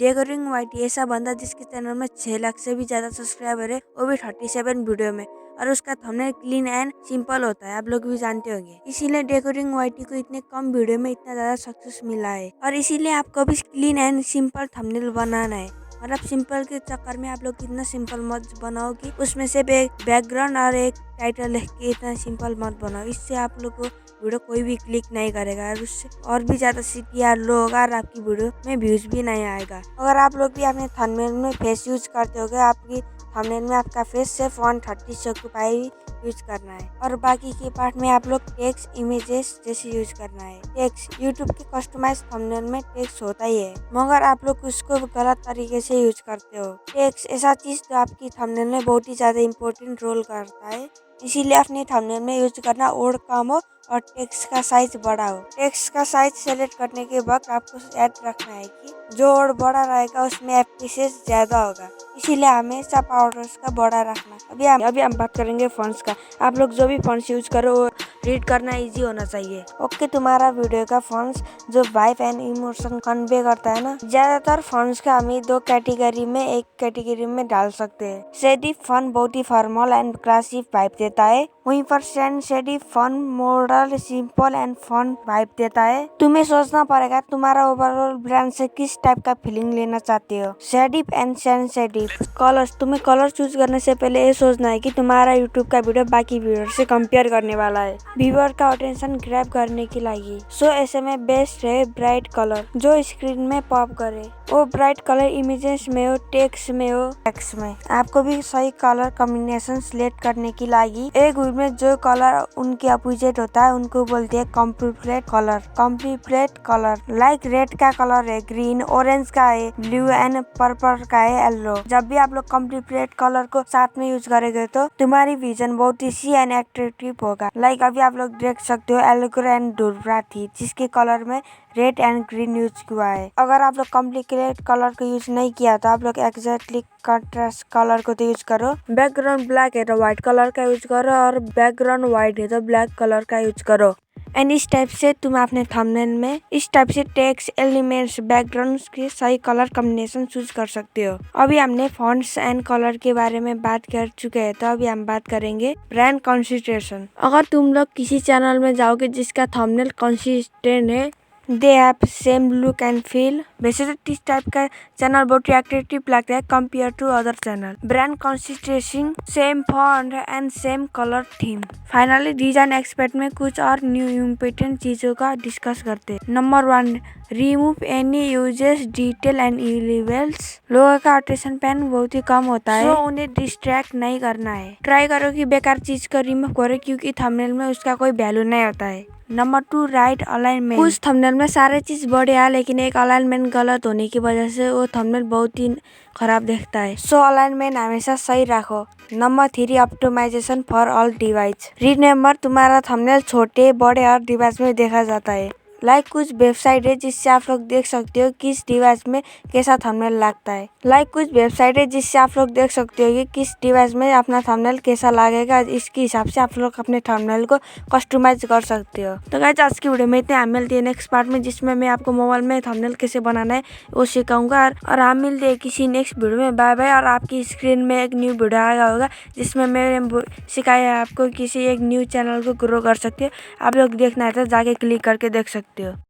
डेकोरिंग white ऐसा बंदा जिसके चैनल में 6 लाख से भी ज्यादा सब्सक्राइबर है, वो भी 37 वीडियो में, और उसका थंबनेल क्लीन एंड सिंपल होता है, आप लोग भी जानते होंगे। इसीलिए डेकोरिंग वाइटी को इतने कम वीडियो में इतना ज्यादा सक्सेस मिला है। और इसीलिए आपको भी क्लीन एंड सिंपल थंबनेल बनाना है। मतलब सिंपल के चक्कर में आप लोग इतना सिंपल मत बनाओ कि उसमें से एक बैकग्राउंड और एक टाइटल लिख के इतना सिंपल मत बनाओ। इससे आप लोग को वीडियो कोई भी क्लिक नहीं करेगा और उससे और भी ज्यादा CTR लो होगा और आपकी वीडियो में व्यूज भी नहीं आएगा। अगर आप लोग भी अपने थंबनेल में फेस यूज करते होगे, आपकी थंबनेल में आपका फेस सिर्फ 130 ऑक्यूपाई यूज करना है और बाकी के पार्ट में आप लोग टेक्स्ट इमेजेस जैसे यूज करना है। टेक्स्ट यूट्यूब के कस्टमाइज थंबनेल में टेक्स्ट होता ही है, मगर आप लोग उसको गलत तरीके से यूज करते हो। टेक्स्ट ऐसा चीज जो आपकी थंबनेल में बहुत ही ज्यादा इम्पोर्टेंट रोल करता है, इसीलिए अपने थंबनेल में यूज करना और कम हो और टेक्स्ट का साइज बड़ा हो। टेक्स्ट का साइज सेलेक्ट करने के वक्त आपको याद रखना है कि जो और बड़ा रहेगा उसमें एफपीएस ज्यादा होगा, इसीलिए हमेशा पावर्स का बड़ा रखना। अभी हम बात करेंगे फॉन्ट्स का। आप लोग जो भी फॉन्ट्स यूज करो वो रीड करना इजी होना चाहिए। ओके, तुम्हारा वीडियो का फॉन्ट्स जो वाइब एंड इमोशन कन्वे करता है ना, ज्यादातर फॉन्ट्स का हम 2 कैटेगरी में एक कैटेगरी में डाल सकते हैं। सेरिफ फॉन्ट बहुत ही फॉर्मल एंड क्लासी वाइब देता है, वहीं पर serif font model simple and fun vibe देता है। तुम्हें सोचना पड़ेगा तुम्हारा ओवरऑल ब्रांड से किस टाइप का फीलिंग लेना चाहते हो। Serif and sensitive colours. तुम्हें कलर चूज करने से पहले ये सोचना है कि तुम्हारा यूट्यूब का वीडियो बाकी व्यूअर से कंपेयर करने वाला है, व्यूअर का अटेंशन ग्रैब करने के लिए। सो ऐसे में बेस्ट है ब्राइट कलर जो स्क्रीन में पॉप करे। वो ब्राइट कलर इमेजेस में हो, टेक्स्ट में हो, टेक्स्ट में। आपको भी सही कलर कॉम्बिनेशन सिलेक्ट करने की लागी एक में जो कलर उनके अपोजिट होता है उनको बोलते हैं complement colour. Complement colour like red का कलर है ग्रीन, ऑरेंज का है ब्लू एंड पर्पल का है येलो। जब भी आप लोग कॉम्प्लीमेंट कलर को साथ में यूज करेंगे तो तुम्हारी विजन बहुत ही सी एंड एट्रैक्टिव होगा। लाइक अभी आप लोग देख सकते हो एलोग्रो एंड डुबरा थी जिसके कलर में रेड एंड ग्रीन यूज हुआ है। अगर आप लोग कॉम्प्लीमेंट कलर को यूज नहीं किया तो आप लोग एग्जैक्टली कंट्रास्ट कलर को तो यूज करो। बैकग्राउंड ब्लैक है तो व्हाइट कलर का यूज करो और बैकग्राउंड व्हाइट है तो ब्लैक कलर का यूज करो। एंड इस टाइप से तुम अपने थंबनेल में इस टाइप से टेक्स्ट एलिमेंट्स बैकग्राउंड के सही कलर कॉम्बिनेशन चूज कर सकते हो। अभी हमने फॉन्ट्स एंड कलर के बारे में बात कर चुके हैं, तो अभी हम बात करेंगे ब्रांड कंसिस्टेंट। अगर तुम लोग किसी चैनल में जाओगे जिसका थंबनेल कंसिस्टेंट है, they have same look and feel, वैसे तो इस टाइप का चैनल बहुत अट्रैक्टिव लगता है compare to other channel. Brand consistency, same font and same colour theme. Finally design expert में कुछ और न्यू इम्पोर्टेंट चीजों का डिस्कस करते हैं। Number 1, remove any uses detail and levels. लोगों का अटेंशन स्पैन बहुत ही कम होता है, तो उन्हें डिस्ट्रैक्ट नहीं करना है। ट्राई करो कि बेकार चीज को रिमूव करो क्योंकि थंबनेल में उसका कोई वैल्यू नहीं होता है। Number 2, right alignment. कुछ थंबनेल में सारे चीज बढ़िया है लेकिन एक अलाइनमेंट गलत होने की वजह से वो थंबनेल बहुत ही खराब दिखता है। सो अलाइनमेंट हमेशा सही रखो। Number 3, optimisation for all device. Remember तुम्हारा थंबनेल छोटे बड़े हर डिवाइस में देखा जाता है। लाइक कुछ वेबसाइट है जिससे आप लोग देख सकते हो किस डिवाइस में कैसा थंबनेल लगता है। कुछ वेबसाइट है जिससे आप लोग देख सकते हो कि किस डिवाइस में अपना थंबनेल कैसा लगेगा। इसके हिसाब से आप लोग अपने थंबनेल को कस्टमाइज कर सकते हो। तो गाइस आज की वीडियो में इतने। हम मिलते हैं नेक्स्ट पार्ट में जिसमें मैं आपको मोबाइल में थंबनेल कैसे बनाना है वो सिखाऊंगा। और हम मिलते हैं किसी नेक्स्ट वीडियो में। Bye bye. और आपकी स्क्रीन में एक न्यू वीडियो आया होगा जिसमें मैं सिखाया आपको किसी एक न्यू चैनल को ग्रो कर सकते हो। आप लोग देखना है तो जाके क्लिक करके देख सकते हो।